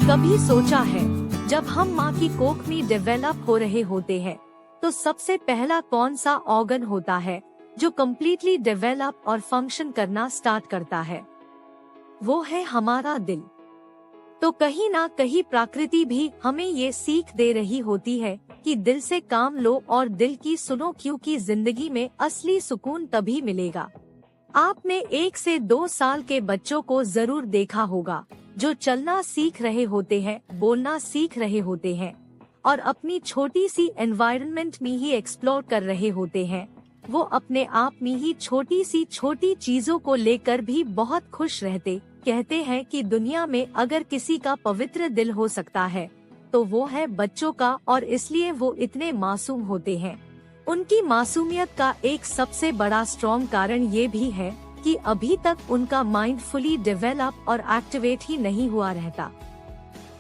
कभी सोचा है, जब हम माँ की कोख में डेवलप हो रहे होते हैं तो सबसे पहला कौन सा ऑर्गन होता है जो कम्प्लीटली डेवलप और फंक्शन करना स्टार्ट करता है? वो है हमारा दिल। तो कहीं ना कहीं प्रकृति भी हमें ये सीख दे रही होती है कि दिल से काम लो और दिल की सुनो, क्योंकि जिंदगी में असली सुकून तभी मिलेगा। आपने 1 से 2 साल के बच्चों को जरूर देखा होगा जो चलना सीख रहे होते हैं, बोलना सीख रहे होते हैं और अपनी छोटी सी एनवायरनमेंट में ही एक्सप्लोर कर रहे होते हैं। वो अपने आप में ही छोटी चीजों को लेकर भी बहुत खुश रहते। कहते हैं कि दुनिया में अगर किसी का पवित्र दिल हो सकता है तो वो है बच्चों का, और इसलिए वो इतने मासूम होते हैं। उनकी मासूमियत का एक सबसे बड़ा स्ट्रॉन्ग कारण ये भी है कि अभी तक उनका माइंड फुली डेवलप और एक्टिवेट ही नहीं हुआ रहता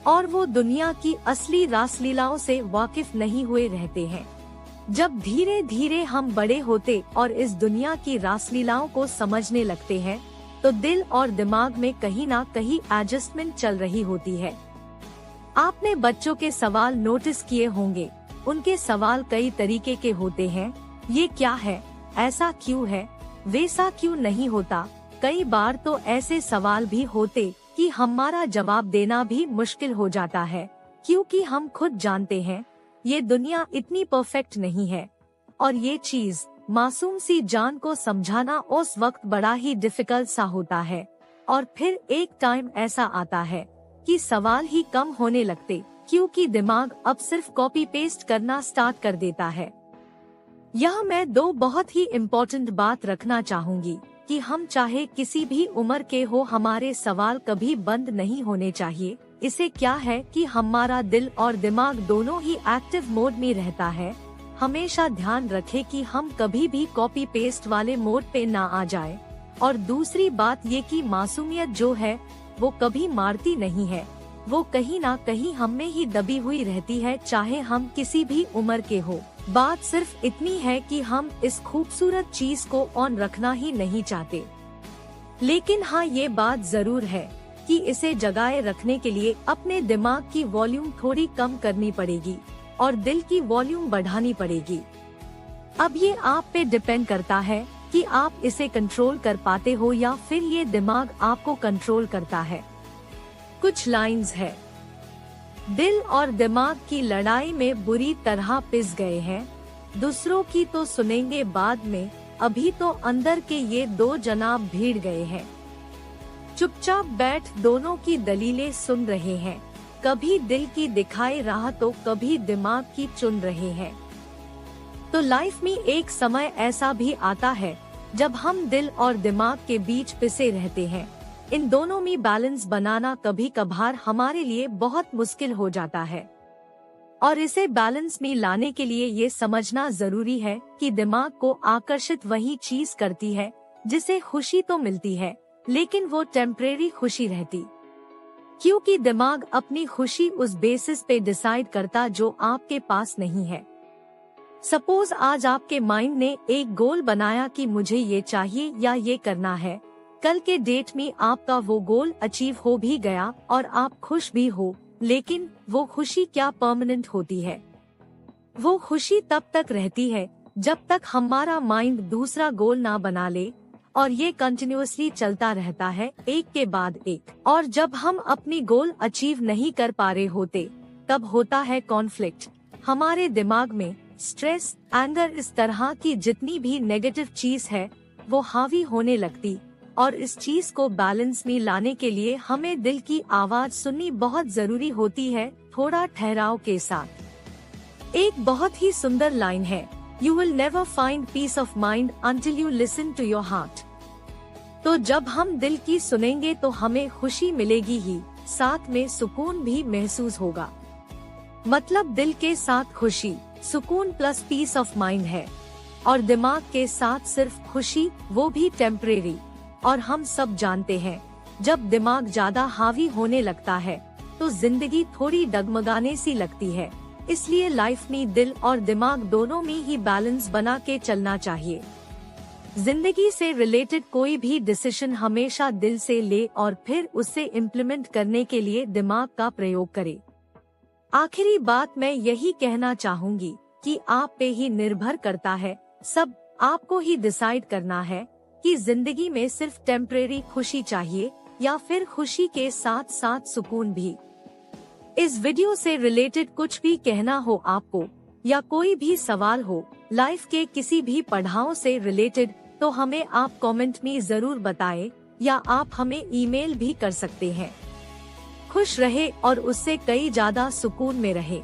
और वो दुनिया की असली रासलीलाओं से वाकिफ नहीं हुए रहते हैं। जब धीरे धीरे हम बड़े होते और इस दुनिया की रासलीलाओं को समझने लगते हैं तो दिल और दिमाग में कहीं ना कहीं एडजस्टमेंट चल रही होती है। आपने बच्चों के सवाल नोटिस किए होंगे। उनके सवाल कई तरीके के होते हैं। ये क्या है, ऐसा क्यों है, वैसा क्यों नहीं होता। कई बार तो ऐसे सवाल भी होते कि हमारा जवाब देना भी मुश्किल हो जाता है, क्योंकि हम खुद जानते हैं ये दुनिया इतनी परफेक्ट नहीं है और ये चीज मासूम सी जान को समझाना उस वक्त बड़ा ही डिफिकल्ट सा होता है। और फिर एक टाइम ऐसा आता है कि सवाल ही कम होने लगते, क्योंकि दिमाग अब सिर्फ कॉपी पेस्ट करना स्टार्ट कर देता है। यह मैं 2 बहुत ही इम्पोर्टेंट बात रखना चाहूँगी कि हम चाहे किसी भी उम्र के हो, हमारे सवाल कभी बंद नहीं होने चाहिए। इसे क्या है कि हमारा दिल और दिमाग दोनों ही एक्टिव मोड में रहता है। हमेशा ध्यान रखें कि हम कभी भी कॉपी पेस्ट वाले मोड पे ना आ जाए। और दूसरी बात ये कि मासूमियत जो है वो कभी मारती नहीं है, वो कहीं ना कहीं हम में ही दबी हुई रहती है, चाहे हम किसी भी उम्र के हो। बात सिर्फ इतनी है कि हम इस खूबसूरत चीज को ऑन रखना ही नहीं चाहते। लेकिन हाँ, ये बात जरूर है कि इसे जगाए रखने के लिए अपने दिमाग की वॉल्यूम थोड़ी कम करनी पड़ेगी और दिल की वॉल्यूम बढ़ानी पड़ेगी। अब ये आप पे डिपेंड करता है कि आप इसे कंट्रोल कर पाते हो या फिर ये दिमाग आपको कंट्रोल करता है। कुछ लाइंस है। दिल और दिमाग की लड़ाई में बुरी तरह पिस गए हैं, दूसरों की तो सुनेंगे बाद में, अभी तो अंदर के ये 2 जनाब भीड़ गए हैं। चुपचाप बैठ दोनों की दलीलें सुन रहे हैं, कभी दिल की दिखाई राह तो कभी दिमाग की चुन रहे हैं। तो लाइफ में एक समय ऐसा भी आता है जब हम दिल और दिमाग के बीच पिसे रहते हैं। इन दोनों में बैलेंस बनाना कभी कभार हमारे लिए बहुत मुश्किल हो जाता है और इसे बैलेंस में लाने के लिए ये समझना जरूरी है कि दिमाग को आकर्षित वही चीज करती है जिसे खुशी तो मिलती है, लेकिन वो टेम्परेरी खुशी रहती, क्योंकि दिमाग अपनी खुशी उस बेसिस पे डिसाइड करता जो आपके पास नहीं है। सपोज आज आपके माइंड ने एक गोल बनाया कि मुझे ये चाहिए या ये करना है। कल के डेट में आपका वो गोल अचीव हो भी गया और आप खुश भी हो, लेकिन वो खुशी क्या परमानेंट होती है? वो खुशी तब तक रहती है जब तक हमारा माइंड दूसरा गोल ना बना ले, और ये कंटिन्यूअसली चलता रहता है एक के बाद एक। और जब हम अपनी गोल अचीव नहीं कर पा रहे होते तब होता है कॉन्फ्लिक्ट। हमारे दिमाग में स्ट्रेस, एंगर, इस तरह की जितनी भी नेगेटिव चीज है वो हावी होने लगती, और इस चीज को बैलेंस में लाने के लिए हमें दिल की आवाज सुननी बहुत जरूरी होती है, थोड़ा ठहराव के साथ। एक बहुत ही सुंदर लाइन है, You will never find peace of mind until you listen to your heart। तो जब हम दिल की सुनेंगे तो हमें खुशी मिलेगी ही, साथ में सुकून भी महसूस होगा। मतलब दिल के साथ खुशी, सुकून प्लस पीस ऑफ माइंड है, और दिमाग के साथ सिर्फ खुशी, वो भी टेम्परेरी। और हम सब जानते हैं जब दिमाग ज्यादा हावी होने लगता है तो जिंदगी थोड़ी डगमगाने सी लगती है। इसलिए लाइफ में दिल और दिमाग दोनों में ही बैलेंस बना के चलना चाहिए। जिंदगी से रिलेटेड कोई भी डिसीजन हमेशा दिल से ले और फिर उसे इम्प्लीमेंट करने के लिए दिमाग का प्रयोग करे। आखिरी बात मैं यही कहना चाहूंगी कि आप पे ही निर्भर करता है, सब आपको ही डिसाइड करना है कि जिंदगी में सिर्फ टेम्परेरी खुशी चाहिए या फिर खुशी के साथ साथ सुकून भी। इस वीडियो से रिलेटेड कुछ भी कहना हो आपको या कोई भी सवाल हो लाइफ के किसी भी पड़ाव से रिलेटेड, तो हमें आप कमेंट में जरूर बताएं या आप हमें ईमेल भी कर सकते हैं। खुश रहे और उससे कई ज्यादा सुकून में रहे।